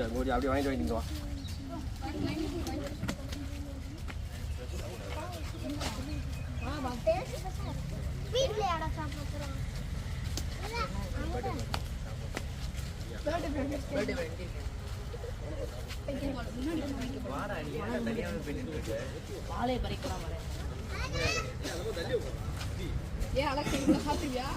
அப்படியே வாங்கிட்டு வாங்கிட்டு வா. வாழை பறிக்கலாம் ஏன் அழகு சாப்பிடுவியா?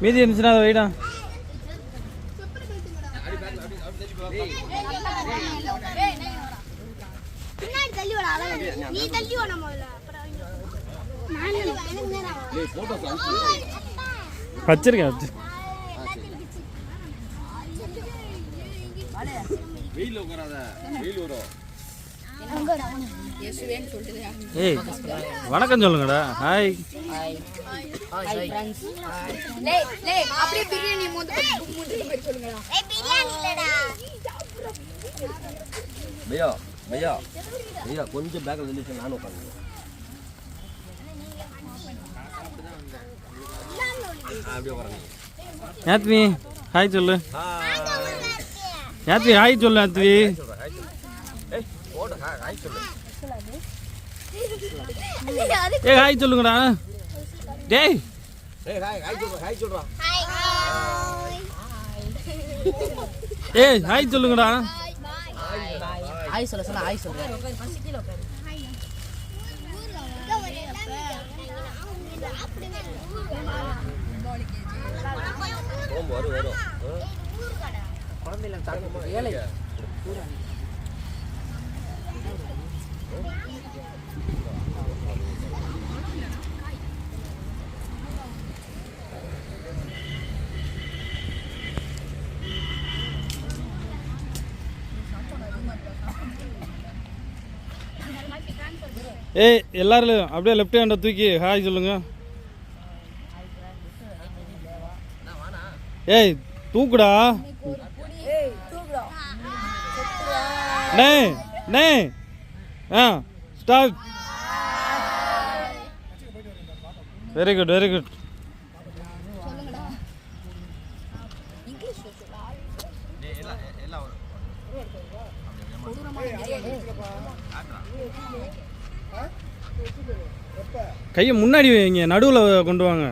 மீதி இருந்துச்சுன்னா அதை வைடா. வச்சிருக்கேன் வெயில் உட்காராத, வெயில் வரும். ஏய் வணக்கம் சொல்லுங்கடா. ஹாய் பையா பையா பையா கொஞ்சம் பேக்கில் நின்றுச்சு, நானும் உட்காந்து. அப்படியே உட்காருங்க. யாத்வி ஹாய் சொல்லு. யாத்வி ஹாய் சொல்லு. யாத்வி ஏ ஹாய் சொல்லுங்கடா. டேய் ஏய் ஹாய் சொல்லுங்கடா. ஹாய் சொல்ல சொன்னா ஹாய் சொல்றேன். ஏய் எல்லாரும் அப்படியே லெஃப்ட் ஹேண்டை தூக்கி ஹாய் சொல்லுங்க. ஏய் தூக்குடா. நே நே start. Very good very good. கையை முன்னாடி வைங்க, நடுவில் கொண்டு வாங்க.